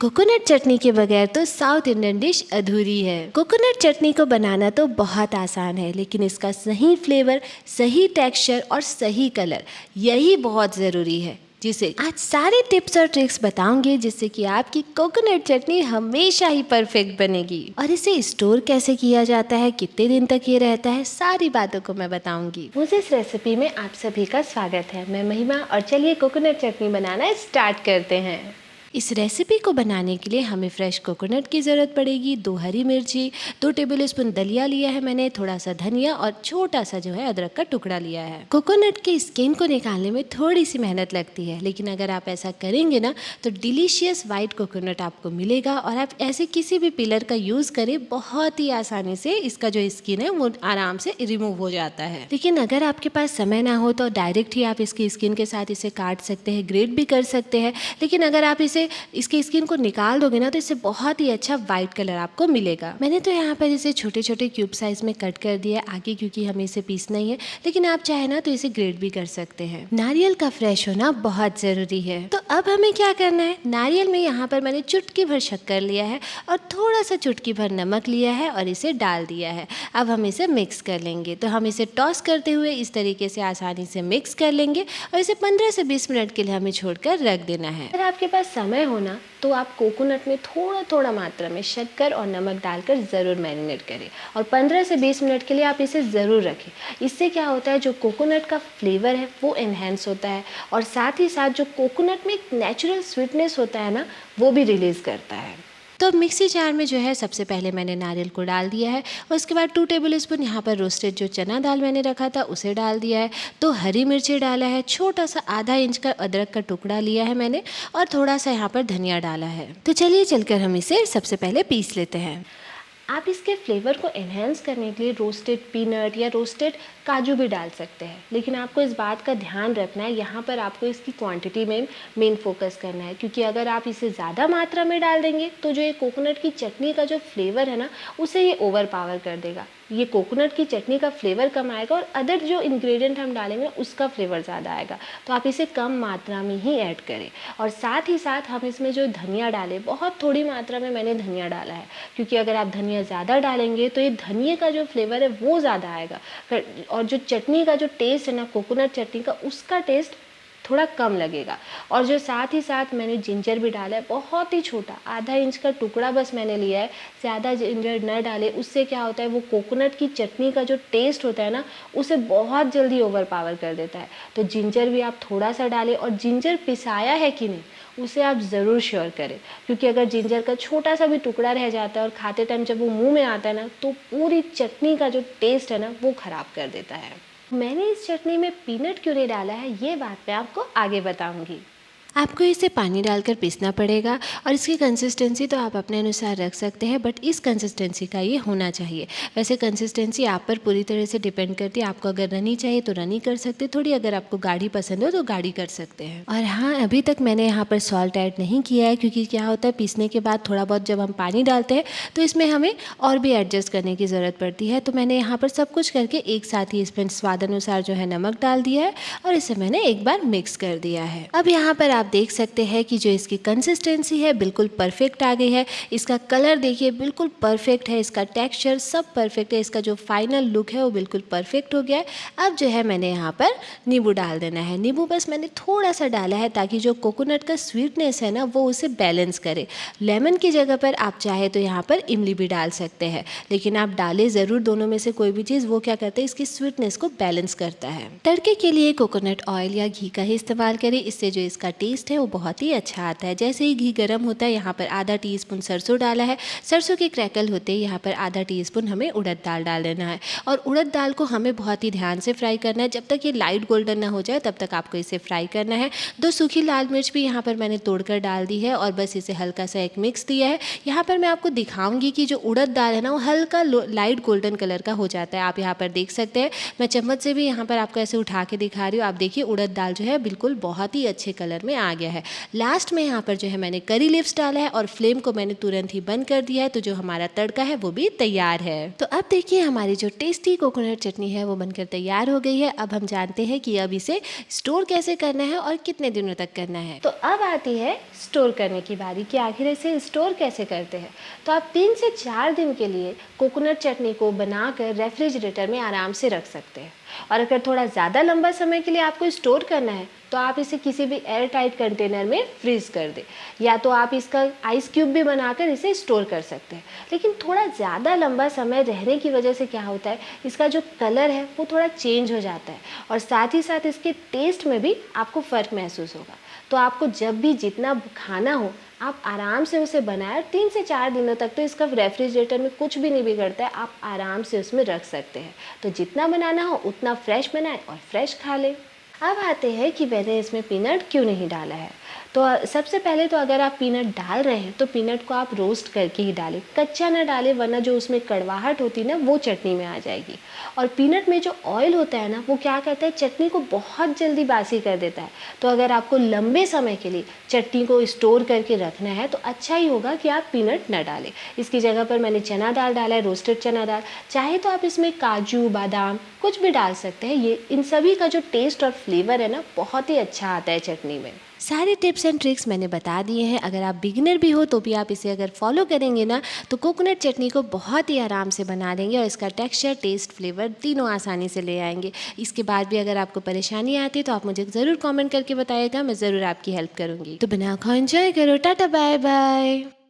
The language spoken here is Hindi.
कोकोनट चटनी के बगैर तो साउथ इंडियन डिश अधूरी है। कोकोनट चटनी को बनाना तो बहुत आसान है, लेकिन इसका सही फ्लेवर, सही टेक्सचर और सही कलर यही बहुत ज़रूरी है, जिसे आज सारे टिप्स और ट्रिक्स बताऊंगी, जिससे कि आपकी कोकोनट चटनी हमेशा ही परफेक्ट बनेगी। और इसे स्टोर कैसे किया जाता है, कितने दिन तक ये रहता है, सारी बातों को मैं बताऊंगी। मुझे इस रेसिपी में आप सभी का स्वागत है। मैं महिमा, और चलिए कोकोनट चटनी बनाना स्टार्ट करते हैं। इस रेसिपी को बनाने के लिए हमें फ्रेश कोकोनट की ज़रूरत पड़ेगी। 2 हरी मिर्ची, 2 टेबलस्पून दलिया लिया है मैंने, थोड़ा सा धनिया और छोटा सा जो है अदरक का टुकड़ा लिया है। कोकोनट के स्किन को निकालने में थोड़ी सी मेहनत लगती है, लेकिन अगर आप ऐसा करेंगे ना तो डिलीशियस वाइट कोकोनट आपको मिलेगा। और आप ऐसे किसी भी पिलर का यूज़ करें, बहुत ही आसानी से इसका जो स्किन है वो आराम से रिमूव हो जाता है। लेकिन अगर आपके पास समय ना हो तो डायरेक्ट ही आप इसकी स्किन के साथ इसे काट सकते हैं, ग्रेट भी कर सकते हैं। लेकिन अगर आप इसकी स्किन को निकाल दोगे ना तो इससे बहुत ही अच्छा वाइट कलर आपको मिलेगा। मैंने तो यहाँ पर इसे छोटे छोटे क्यूब साइज में कट कर दिया आगे, क्योंकि हमें इसे पीसना ही है। लेकिन आप चाहे ना तो इसे ग्रेट भी कर सकते हैं। नारियल का फ्रेश होना बहुत जरूरी है। तो अब हमें क्या करना है, नारियल में यहाँ पर मैंने चुटकी भर शक्कर लिया है और थोड़ा सा चुटकी भर नमक लिया है और इसे डाल दिया है। अब हम इसे मिक्स कर लेंगे। तो हम इसे टॉस करते हुए इस तरीके से आसानी से मिक्स कर लेंगे और इसे 15 से 20 मिनट के लिए हमें छोड़कर रख देना है। अगर आपके पास समय होना तो आप कोकोनट में थोड़ा थोड़ा मात्रा में शक्कर और नमक डालकर ज़रूर मैरिनेट करें और 15 से 20 मिनट के लिए आप इसे ज़रूर रखें। इससे क्या होता है, जो कोकोनट का फ्लेवर है वो एनहेंस होता है और साथ ही साथ जो कोकोनट में एक नेचुरल स्वीटनेस होता है ना, वो भी रिलीज़ करता है। तो मिक्सी जार में जो है सबसे पहले मैंने नारियल को डाल दिया है और उसके बाद 2 टेबलस्पून यहाँ पर रोस्टेड जो चना दाल मैंने रखा था उसे डाल दिया है। 2 हरी मिर्ची डाला है, छोटा सा आधा इंच का अदरक का टुकड़ा लिया है मैंने और थोड़ा सा यहाँ पर धनिया डाला है। तो चलिए चलकर हम इसे सबसे पहले पीस लेते हैं। आप इसके फ्लेवर को एनहेंस करने के लिए रोस्टेड पीनट या रोस्टेड काजू भी डाल सकते हैं, लेकिन आपको इस बात का ध्यान रखना है, यहाँ पर आपको इसकी क्वांटिटी में मेन फोकस करना है, क्योंकि अगर आप इसे ज़्यादा मात्रा में डाल देंगे तो जो ये कोकोनट की चटनी का जो फ्लेवर है ना, उसे ये ओवर पावर कर देगा। ये कोकोनट की चटनी का फ्लेवर कम आएगा और अदर जो इंग्रेडिएंट हम डालेंगे उसका फ्लेवर ज़्यादा आएगा। तो आप इसे कम मात्रा में ही ऐड करें। और साथ ही साथ हम इसमें जो धनिया डालें, बहुत थोड़ी मात्रा में मैंने धनिया डाला है, क्योंकि अगर आप धनिया ज़्यादा डालेंगे तो ये धनिये का जो फ्लेवर है वो ज़्यादा आएगा और जो चटनी का जो टेस्ट है ना, कोकोनट चटनी का, उसका टेस्ट थोड़ा कम लगेगा। और जो साथ ही साथ मैंने जिंजर भी डाला है, बहुत ही छोटा आधा इंच का टुकड़ा बस मैंने लिया है, ज़्यादा जिंजर न डाले। उससे क्या होता है, वो कोकोनट की चटनी का जो टेस्ट होता है ना, उसे बहुत जल्दी ओवर पावर कर देता है। तो जिंजर भी आप थोड़ा सा डालें और जिंजर पिसाया है कि नहीं उसे आप ज़रूर श्योर करें, क्योंकि अगर जिंजर का छोटा सा भी टुकड़ा रह जाता है और खाते टाइम जब वो मुंह में आता है ना, तो पूरी चटनी का जो टेस्ट है ना वो ख़राब कर देता है। मैंने इस चटनी में पीनट क्यों नहीं डाला है, ये बात मैं आपको आगे बताऊंगी। आपको इसे पानी डालकर पीसना पड़ेगा और इसकी कंसिस्टेंसी तो आप अपने अनुसार रख सकते हैं, बट इस कंसिस्टेंसी का ये होना चाहिए। वैसे कंसिस्टेंसी आप पर पूरी तरह से डिपेंड करती है। आपको अगर रनी चाहिए तो रनी कर सकते हैं, थोड़ी अगर आपको गाढ़ी पसंद हो तो गाढ़ी कर सकते हैं। और हाँ, अभी तक मैंने यहाँ पर सॉल्ट ऐड नहीं किया है, क्योंकि क्या होता है, पीसने के बाद थोड़ा बहुत जब हम पानी डालते हैं तो इसमें हमें और भी एडजस्ट करने की ज़रूरत पड़ती है। तो मैंने यहाँ पर सब कुछ करके एक साथ ही इसमें स्वाद अनुसार जो है नमक डाल दिया है और इसे मैंने एक बार मिक्स कर दिया है। अब यहाँ पर आप देख सकते हैं कि जो इसकी कंसिस्टेंसी है बिल्कुल परफेक्ट आ गई है। इसका कलर देखिए बिल्कुल परफेक्ट है, इसका टेक्सचर सब परफेक्ट है, इसका जो फाइनल लुक है वो बिल्कुल परफेक्ट हो गया है। अब जो है मैंने यहाँ पर नींबू डाल देना है। नींबू बस मैंने थोड़ा सा डाला है ताकि जो कोकोनट का स्वीटनेस है ना वो उसे बैलेंस करे। लेमन की जगह पर आप चाहे तो यहाँ पर इमली भी डाल सकते हैं, लेकिन आप डालें ज़रूर दोनों में से कोई भी चीज़। वो क्या करता है, इसकी स्वीटनेस को बैलेंस करता है। तड़के के लिए कोकोनट ऑयल या घी का ही इस्तेमाल करें, इससे जो इसका टेस्ट है वो बहुत ही अच्छा आता है। जैसे ही घी गर्म होता है, यहाँ पर आधा टीस्पून सरसों डाला है। सरसों के क्रैकल होते ही यहाँ पर आधा टीस्पून हमें उड़द दाल डाल देना है और उड़द दाल को हमें बहुत ही ध्यान से फ्राई करना है। जब तक ये लाइट गोल्डन ना हो जाए तब तक आपको इसे फ्राई करना है। 2 सूखी लाल मिर्च भी यहाँ पर मैंने तोड़कर डाल दी है और बस इसे हल्का सा एक मिक्स दिया है। यहाँ पर मैं आपको दिखाऊंगी कि जो उड़द दाल है ना वो हल्का लाइट गोल्डन कलर का हो जाता है। आप यहाँ पर देख सकते हैं, मैं चम्मच से भी यहाँ पर आपको ऐसे उठा के दिखा रही हूँ। आप देखिए उड़द दाल जो है बिल्कुल बहुत ही अच्छे कलर में आ गया है। लास्ट में यहाँ पर जो है मैंने करी लीव्स डाला है और फ्लेम को मैंने तुरंत ही बंद कर दिया है, तो जो हमारा तड़का है वो भी तैयार है। तो अब देखिए हमारी जो टेस्टी कोकोनट चटनी है वो बनकर तैयार हो गई है। अब हम जानते हैं कि अब इसे स्टोर कैसे करना है और कितने दिनों तक करना है। तो अब आती है स्टोर करने की बारी कि आखिर इसे स्टोर कैसे करते हैं। तो आप 3 से 4 दिन के लिए कोकोनट चटनी को बनाकर रेफ्रिजरेटर में आराम से रख सकते हैं। और अगर थोड़ा ज़्यादा लंबा समय के लिए आपको स्टोर करना है तो आप इसे किसी भी एयर टाइट कंटेनर में फ्रीज़ कर दें, या तो आप इसका आइस क्यूब भी बनाकर इसे स्टोर कर सकते हैं। लेकिन थोड़ा ज़्यादा लंबा समय रहने की वजह से क्या होता है, इसका जो कलर है वो थोड़ा चेंज हो जाता है और साथ ही साथ इसके टेस्ट में भी आपको फ़र्क महसूस होगा। तो आपको जब भी जितना खाना हो आप आराम से उसे बनाएं। 3 से 4 दिनों तक तो इसका रेफ्रिजरेटर में कुछ भी नहीं बिगड़ता है, आप आराम से उसमें रख सकते हैं। तो जितना बनाना हो उतना फ्रेश बनाएं और फ्रेश खा लें। अब आते हैं कि मैंने इसमें पीनट क्यों नहीं डाला है। तो सबसे पहले तो अगर आप पीनट डाल रहे हैं तो पीनट को आप रोस्ट करके ही डालें, कच्चा ना डालें, वरना जो उसमें कड़वाहट होती है ना वो चटनी में आ जाएगी। और पीनट में जो ऑयल होता है ना वो क्या करता है, चटनी को बहुत जल्दी बासी कर देता है। तो अगर आपको लंबे समय के लिए चटनी को स्टोर करके रखना है तो अच्छा ही होगा कि आप पीनट ना डालें। इसकी जगह पर मैंने चना दाल डाला है, रोस्टेड चना दाल। चाहे तो आप इसमें काजू बादाम कुछ भी डाल सकते हैं। ये इन सभी का जो टेस्ट और फ्लेवर है ना बहुत ही अच्छा आता है चटनी में। सारे टिप्स एंड ट्रिक्स मैंने बता दिए हैं। अगर आप बिगिनर भी हो तो भी आप इसे अगर फॉलो करेंगे ना तो कोकोनट चटनी को बहुत ही आराम से बना देंगे और इसका टेक्सचर, टेस्ट, फ्लेवर तीनों आसानी से ले आएंगे। इसके बाद भी अगर आपको परेशानी आती है तो आप मुझे ज़रूर कमेंट करके बताइएगा, मैं ज़रूर आपकी हेल्प करूँगी। तो बिना खाओ एंजॉय करो, टाटा बाय बाय।